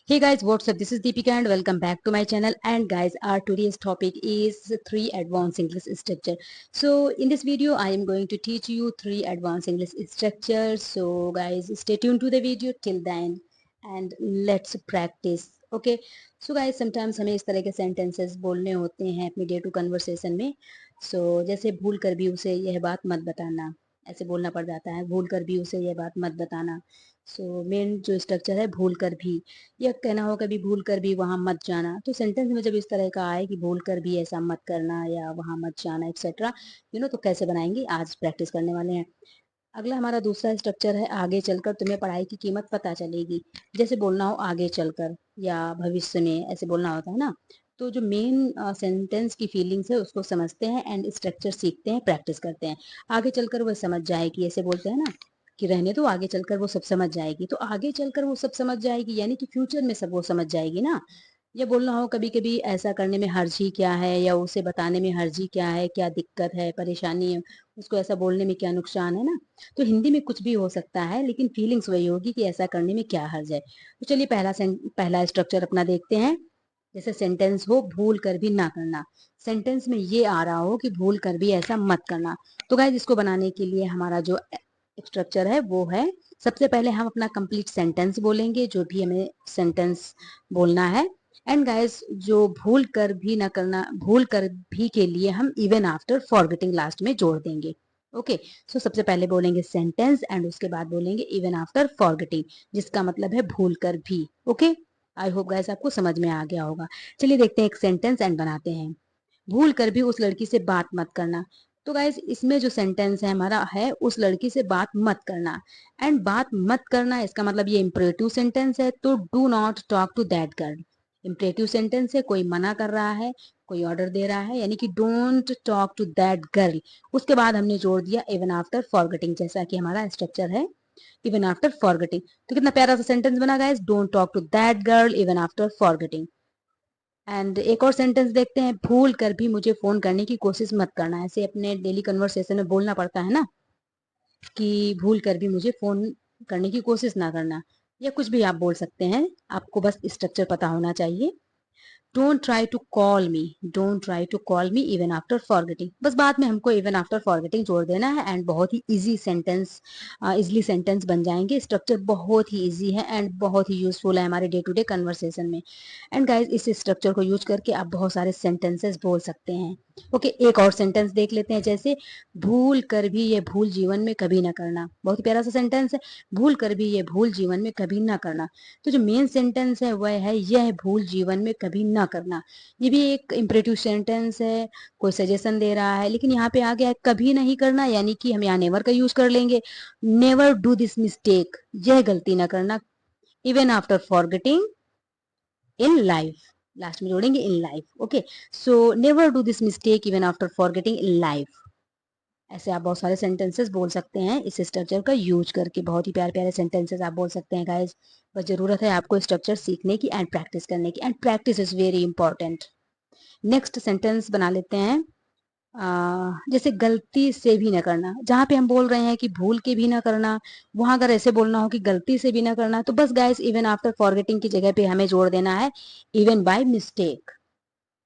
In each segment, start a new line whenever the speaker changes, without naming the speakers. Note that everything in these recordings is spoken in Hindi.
Hey guys, what's up? This is Deepika and welcome back to my channel. And guys, our today's topic is three advanced English structure. So in this video, I am going to teach you three advanced English structures. So guys, stay tuned to the video till then and let's practice. Okay. So guys, sometimes हमें इस तरह के sentences बोलने होते हैं अपनी day to conversation में. So जैसे भूल कर भी उसे यह बात मत बताना, ऐसे बोलना पड़ जाता है. भूल कर भी उसे यह बात मत बताना. सो मेन जो स्ट्रक्चर है भूल कर भी, या कहना हो कभी भूल कर भी वहां मत जाना. तो सेंटेंस में जब इस तरह का आए कि भूल कर भी ऐसा मत करना या वहां मत जाना एक्सेट्रा, तो कैसे बनाएंगे आज प्रैक्टिस करने वाले हैं. अगला हमारा दूसरा स्ट्रक्चर है आगे चलकर तुम्हें पढ़ाई की कीमत पता चलेगी. जैसे बोलना हो आगे चलकर या भविष्य में, ऐसे बोलना होता है ना. तो जो मेन सेंटेंस की फीलिंग्स है उसको समझते हैं एंड स्ट्रक्चर सीखते हैं, प्रैक्टिस करते हैं. आगे चलकर वह समझ जाएगी, ऐसे बोलते हैं ना कि रहने दो, आगे चलकर वो सब समझ जाएगी. तो आगे चलकर वो सब समझ जाएगी यानी कि फ्यूचर में सब वो समझ जाएगी ना. या बोलना हो कभी कभी ऐसा करने में हर्जी क्या है या उसे बताने में हर्जी क्या है, क्या दिक्कत है, परेशानी है, उसको ऐसा बोलने में क्या नुकसान है ना. तो हिंदी में कुछ भी हो सकता है लेकिन फीलिंग्स वही होगी कि ऐसा करने में क्या हर्ज है. तो चलिए पहला स्ट्रक्चर अपना देखते हैं. जैसे सेंटेंस हो भूल कर भी ना करना. सेंटेंस में ये आ रहा हो कि भूल कर भी ऐसा मत करना. तो गाइस इसको बनाने के लिए हमारा जो स्ट्रक्चर है वो है, सबसे पहले हम अपना कंप्लीट सेंटेंस बोलेंगे, जो भी हमें सेंटेंस बोलना है. एंड गाइस जो भूल कर भी ना करना, भूल कर भी के लिए हम इवन आफ्टर फॉरगेटिंग लास्ट में जोड़ देंगे. ओके. सो सबसे पहले बोलेंगे सेंटेंस एंड उसके बाद बोलेंगे इवन आफ्टर फॉरगेटिंग, जिसका मतलब है भूल कर भी. ओके. आई होप गाइस आपको समझ में आ गया होगा. चलिए देखते हैं एक सेंटेंस एंड बनाते हैं. भूल कर भी उस लड़की से बात मत करना. तो गाइस इसमें जो सेंटेंस है हमारा है उस लड़की से बात मत करना. एंड बात मत करना इसका मतलब ये इंपरेटिव सेंटेंस है, तो do not talk to that girl. Imperative sentence है, कोई मना कर रहा है, कोई ऑर्डर दे रहा है, यानी कि don't talk to that girl. उसके बाद हमने जोड़ दिया इवन आफ्टर फॉरगेटिंग, जैसा कि हमारा स्ट्रक्चर है इवन आफ्टर फॉरगेटिंग. तो कितना प्यारा सा सेंटेंस बना guys, don't talk to that girl even after forgetting. And एक और सेंटेंस देखते हैं, भूल कर भी मुझे फोन करने की कोशिश मत करना. ऐसे अपने डेली कन्वर्सेशन में बोलना पड़ता है ना कि भूल कर भी मुझे फोन करने की कोशिश ना करना, या कुछ भी आप बोल सकते हैं. आपको बस स्ट्रक्चर पता होना चाहिए. Don't try to call me, don't try to call me even after forgetting. बस बाद में हमको इवन आफ्टर फॉरगेटिंग जोड़ देना है एंड बहुत ही इजी सेंटेंस, इजली सेंटेंस बन जाएंगे. स्ट्रक्चर बहुत ही इजी है एंड बहुत ही यूजफुल है हमारे डे टू डे कन्वर्सेशन में. एंड गाइज इस स्ट्रक्चर को यूज करके आप बहुत सारे सेंटेंसेस बोल सकते हैं. ओके. एक और सेंटेंस देख लेते हैं. जैसे भूल कर भी ये भूल जीवन में कभी ना करना. बहुत ही प्यारा सा सेंटेंस है, भूल कर भी ये भूल जीवन में कभी ना करना. तो जो मेन सेंटेंस है वह है यह भूल जीवन में कभी ना करना. ये भी एक इंपरेटिव सेंटेंस है, कोई सजेशन दे रहा है, लेकिन यहाँ पे आ गया है कभी नहीं करना, यानी कि हम यहाँ नेवर का यूज कर लेंगे. नेवर डू दिस मिस्टेक, यह गलती ना करना. Even after forgetting in life, last में जोड़ेंगे in life. Okay. So never do this mistake even after forgetting in life. ऐसे आप बहुत सारे सेंटेंसेस बोल सकते हैं इस स्ट्रक्चर का यूज करके. बहुत ही प्यारे प्यारे सेंटेंसेस आप बोल सकते हैं गाइस. बस जरूरत है आपको स्ट्रक्चर सीखने की एंड प्रैक्टिस करने की, and practice is very important. Next sentence बना लेते हैं. जैसे गलती से भी ना करना. जहां पे हम बोल रहे हैं कि भूल के भी ना करना, वहां अगर ऐसे बोलना हो कि गलती से भी ना करना, तो बस गाइस इवन आफ्टर फॉरगेटिंग की जगह पे हमें जोड़ देना है इवन बाय मिस्टेक.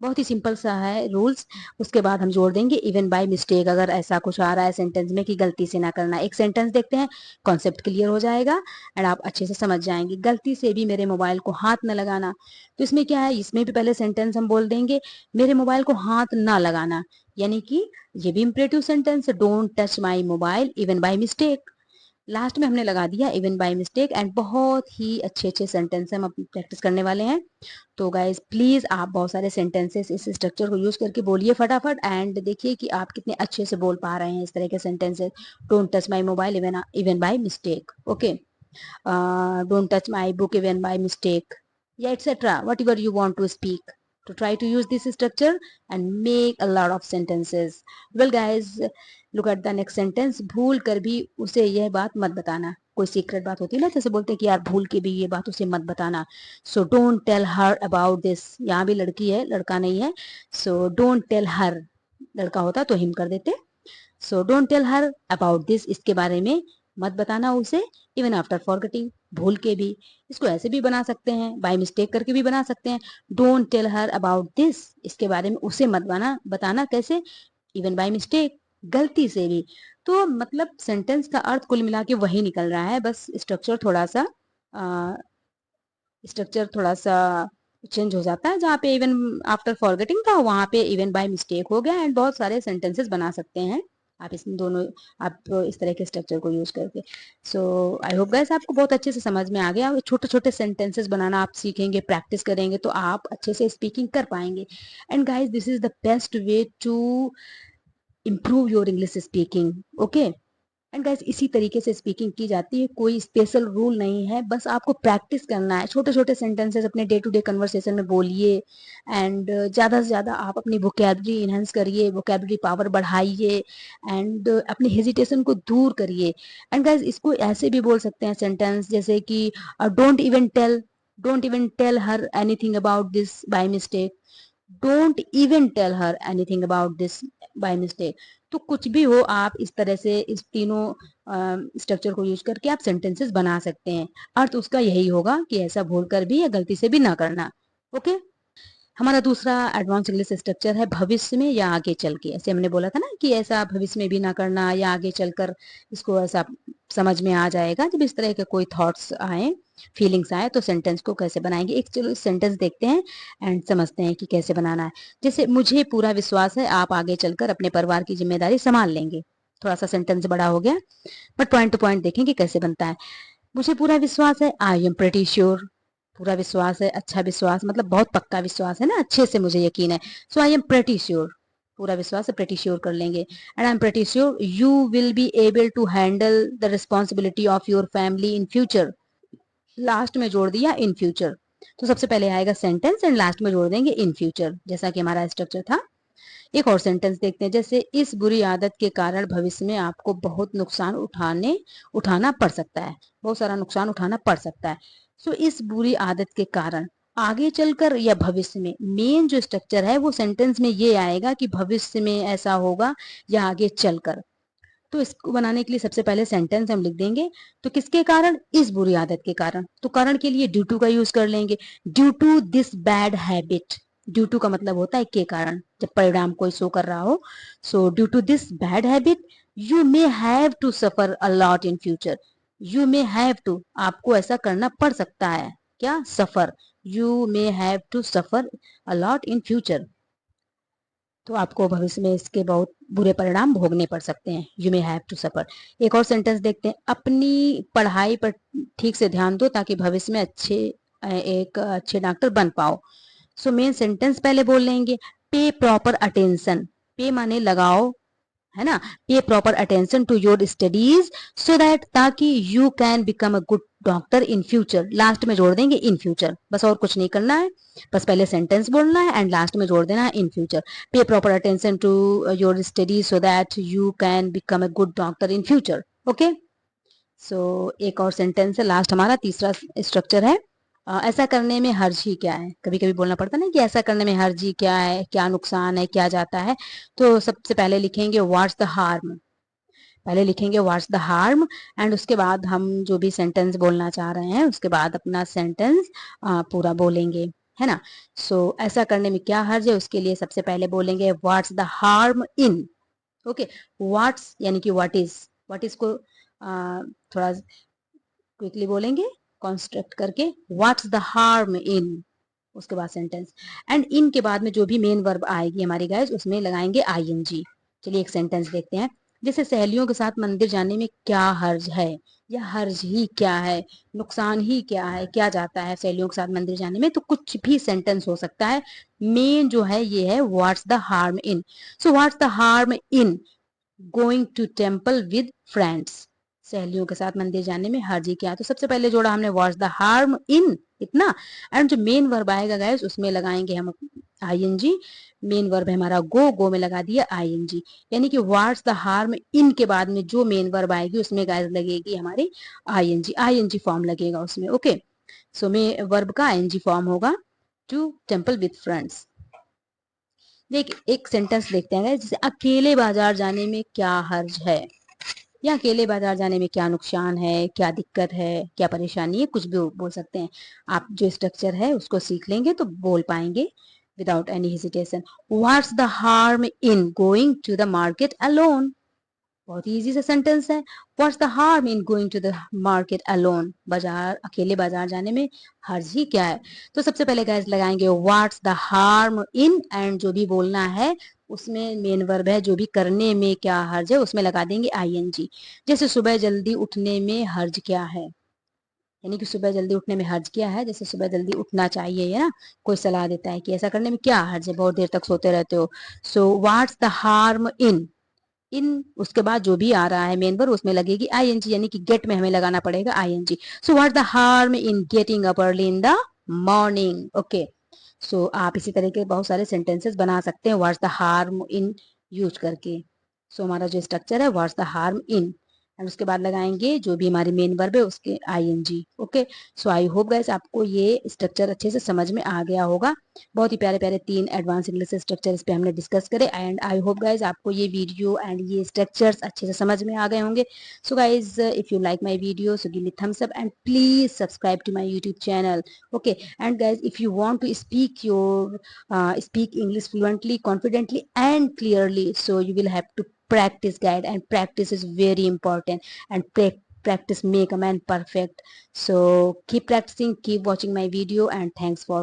बहुत ही सिंपल सा है रूल्स. उसके बाद हम जोड़ देंगे इवन बाय मिस्टेक अगर ऐसा कुछ आ रहा है सेंटेंस में कि गलती से ना करना. एक सेंटेंस देखते हैं, कॉन्सेप्ट क्लियर हो जाएगा एंड आप अच्छे से समझ जाएंगे. गलती से भी मेरे मोबाइल को हाथ न लगाना. तो इसमें क्या है, इसमें भी पहले सेंटेंस हम बोल देंगे मेरे मोबाइल को हाथ ना लगाना, यानी कि ये भी इंपरेटिव सेंटेंस है, don't touch my mobile even by mistake. Last में हमने लगा दिया इवन बाय मिस्टेक. एंड बहुत ही अच्छे अच्छे सेंटेंस हम अपनी प्रैक्टिस करने वाले हैं. तो गाइज प्लीज आप बहुत सारे सेंटेंसेस इस स्ट्रक्चर को यूज करके बोलिए फटाफट, एंड देखिए कि आप कितने अच्छे से बोल पा रहे हैं इस तरह के sentences. Don't touch my mobile even even by mistake. Okay. Don't touch my book even by mistake, या etcetera whatever you want to speak. To try to use this structure and make a lot of sentences. Well guys, look at the next sentence. भूल कर भी उसे यह बात मत बताना. कोई सीक्रेट बात होती है ना, जैसे बोलते हैं कि यार भूल के भी ये बात उसे मत बताना. So don't tell her about this. यहाँ भी लड़की है, लड़का नहीं है. सो डोंट टेल हर, लड़का होता तो हिम कर देते. So don't tell her about this, इसके बारे में मत बताना उसे, इवन आफ्टर फॉरगेटिंग, भूल के भी। इसको ऐसे भी बना सकते हैं, बाय मिस्टेक करके भी बना सकते हैं। Don't tell her about this, इसके बारे में उसे मत बताना कैसे, इवन बाय मिस्टेक, गलती से भी। तो मतलब सेंटेंस का अर्थ कुल मिला के वही निकल रहा है, बस स्ट्रक्चर थोड़ा सा चेंज हो जाता है। जहाँ पे इवन आफ्टर फॉरगेटिंग था वहां पे इवन बाय मिस्टेक हो गया, एंड बहुत सारे सेंटेंसेस बना सकते हैं आप इस दोनों, आप इस तरह के स्ट्रक्चर को यूज करके। सो आई होप गाइस आपको बहुत अच्छे से समझ में आ गया। छोटे छोटे सेंटेंसेस बनाना आप सीखेंगे, प्रैक्टिस करेंगे तो आप अच्छे से स्पीकिंग कर पाएंगे। And guys this is the best way to improve your English speaking, okay. And guys इसी तरीके से स्पीकिंग की जाती है, कोई स्पेशल रूल नहीं है, बस आपको प्रैक्टिस करना है। छोटे छोटे सेंटेंसेस अपने डे टू डे कन्वर्सेशन में बोलिए, एंड ज़्यादा से ज़्यादा आप अपनी वोकेबलरी इन्हेंस करिए, वोकेबलरी पावर बढ़ाइए, एंड अपनी हेजिटेशन को दूर करिए। एंड गाइस इसको ऐसे भी बोल सकते हैं सेंटेंस जैसे कि don't even tell her anything about this by mistake, don't even tell her anything about this by mistake. तो कुछ भी हो, आप इस तरह से इस तीनों स्ट्रक्चर को यूज करके आप सेंटेंसेस बना सकते हैं। अर्थ उसका यही होगा कि ऐसा भूल कर भी या गलती से भी ना करना, ओके। हमारा दूसरा एडवांस इंग्लिश स्ट्रक्चर है भविष्य में या आगे चल के। ऐसे हमने बोला था ना कि ऐसा भविष्य में भी ना करना या आगे चलकर, इसको ऐसा समझ में आ जाएगा जब इस तरह के कोई थॉट्स आए, फीलिंग्स आए, तो सेंटेंस को कैसे बनाएंगे। एक चलो सेंटेंस देखते हैं एंड समझते हैं कि कैसे बनाना है। जैसे मुझे पूरा विश्वास है आप आगे चलकर अपने परिवार की जिम्मेदारी संभाल लेंगे। थोड़ा सा सेंटेंस बड़ा हो गया, बट पॉइंट टू पॉइंट देखेंगे कैसे बनता है। मुझे पूरा विश्वास है, आई एम प्रेटी श्योर। पूरा विश्वास है, अच्छा विश्वास मतलब बहुत पक्का विश्वास है ना, अच्छे से मुझे यकीन है। So I am pretty sure, पूरा विश्वास है, प्रेटी श्योर कर लेंगे। And I am pretty sure you will be able to handle the responsibility of your family in future. Last में जोड़ दिया इन फ्यूचर, तो सबसे पहले आएगा सेंटेंस एंड लास्ट में जोड़ देंगे इन फ्यूचर, जैसा कि हमारा स्ट्रक्चर था। एक और सेंटेंस देखते हैं, जैसे इस बुरी आदत के कारण भविष्य में आपको बहुत नुकसान उठाना पड़ सकता है, बहुत सारा नुकसान उठाना पड़ सकता है। सो इस बुरी आदत के कारण आगे चलकर या भविष्य में, मेन जो स्ट्रक्चर है वो सेंटेंस में ये आएगा कि भविष्य में ऐसा होगा या आगे चलकर। तो इसको बनाने के लिए सबसे पहले सेंटेंस हम लिख देंगे। तो किसके कारण, इस बुरी आदत के कारण, तो कारण के लिए ड्यू टू का यूज कर लेंगे। Due to this bad habit, due to का मतलब होता है के कारण, जब परिणाम कोई शो कर रहा हो। So due to this bad habit you may have to suffer a lot in future. You may have to, आपको ऐसा करना पड़ सकता है, क्या, suffer. You may have to suffer a lot in future, तो आपको भविष्य में इसके बहुत बुरे परिणाम भोगने पड़ सकते हैं। You may have to suffer. एक और सेंटेंस देखते हैं, अपनी पढ़ाई पर ठीक से ध्यान दो ताकि भविष्य में एक अच्छे डॉक्टर बन पाओ। सो मेन सेंटेंस पहले बोल लेंगे, पे प्रॉपर अटेंशन, पे माने लगाओ, है ना, pay proper attention to your studies so that, ताकि you can become a good doctor in future. Last में जोड़ देंगे इन फ्यूचर, बस और कुछ नहीं करना है, बस पहले सेंटेंस बोलना है एंड लास्ट में जोड़ देना है in future. Pay proper attention to your studies so that you can become a good doctor in future, okay. So एक और सेंटेंस है, लास्ट हमारा तीसरा स्ट्रक्चर है, ऐसा करने में हर्ज ही क्या है। कभी कभी बोलना पड़ता है ना कि ऐसा करने में हर्ज ही क्या है, क्या नुकसान है, क्या जाता है। तो सबसे पहले लिखेंगे व्हाट्स द हार्म, पहले लिखेंगे व्हाट्स द हार्म, एंड उसके बाद हम जो भी सेंटेंस बोलना चाह रहे हैं उसके बाद अपना सेंटेंस पूरा बोलेंगे, है ना। सो ऐसा करने में क्या हर्ज है, उसके लिए सबसे पहले बोलेंगे what's the harm in, okay. What's यानी कि व्हाट इज को थोड़ा क्विकली बोलेंगे कॉन्स्ट्रक्ट करके, व्हाट्स द हार्म इन, उसके बाद सेंटेंस, एंड इन के बाद में जो भी मेन वर्ब आएगी हमारी गाइस उसमें लगाएंगे आईएनजी। चलिए एक सेंटेंस देखते हैं, जैसे सहेलियों के साथ मंदिर जाने में क्या हर्ज है, या हर्ज ही क्या है, नुकसान ही क्या है, क्या जाता है सहेलियों के साथ मंदिर जाने में, तो कुछ भी सेंटेंस हो सकता है। मेन जो है ये है what's the harm in. So what's the harm in going to temple with friends, सहेलियों के साथ मंदिर जाने में हर्ज ही क्या है। तो सबसे पहले जोड़ा हमने व्हाट्स द हार्म इन, इतना, एंड जो मेन वर्ब आएगा गाइस उसमें लगाएंगे हम आईएनजी। मेन वर्ब है हमारा गो में लगा दिया आईएनजी, यानी कि व्हाट्स द हार्म इन के बाद में जो मेन वर्ब आएगी उसमें गाइस लगेगी हमारी आईएनजी फॉर्म लगेगा उसमें, ओके। सो मे वर्ब का आईएनजी फॉर्म होगा टू टेम्पल विद फ्रेंड्स। देख एक सेंटेंस देखते हैं जैसे अकेले बाजार जाने में क्या हर्ज है, या अकेले बाजार जाने में क्या नुकसान है, क्या दिक्कत है, क्या परेशानी है, कुछ भी बोल सकते हैं। आप जो स्ट्रक्चर है उसको सीख लेंगे तो बोल पाएंगे without any hesitation. What's the harm in going to the market alone? बहुत ही इजी सा सेंटेंस है। What's the harm in going to the market alone? बाजार अकेले बाजार जाने में हर्ज ही क्या है? तो सबसे पहले गाइस लगाएंगे what's the harm in, and जो भी बोलना है उसमें मेन वर्ब है, जो भी करने में क्या हर्ज है उसमें लगा देंगे आईएनजी। जैसे सुबह जल्दी उठने में हर्ज क्या है, यानी कि सुबह जल्दी उठने में हर्ज क्या है, जैसे सुबह जल्दी उठना चाहिए है ना, कोई सलाह देता है कि ऐसा करने में क्या हर्ज है, बहुत देर तक सोते रहते हो। So what's the harm in, in उसके बाद जो भी आ रहा है मेन वर्ब उसमें लगेगी आईएनजी, यानी कि गेट में हमें लगाना पड़ेगा ING. So what the harm in getting up early in the morning? Okay, so आप इसी तरह के बहुत सारे सेंटेंसेस बना सकते हैं what's the harm in use करके। सो हमारा जो स्ट्रक्चर है what's the harm in, and उसके बाद लगाएंगे जो भी हमारी मेन वर्ब है उसके ING. Okay, so I hope guys आपको ये स्ट्रक्चर अच्छे से समझ में आ गया होगा। बहुत ही प्यारे प्यारे 3 एडवांस इंग्लिश स्ट्रक्चर इस पे हमने डिस्कस करे, एंड आई होप गाइज आपको ये वीडियो एंड ये स्ट्रक्चर्स अच्छे से समझ में आ गए होंगे। So guys if you like my video so give me thumbs up and please subscribe to my YouTube channel. Okay, and guys if you want to speak English fluently, confidently and clearly, so you will have to practice guide, and practice is very important, and practice make a man perfect. So keep practicing, keep watching my video, and thanks for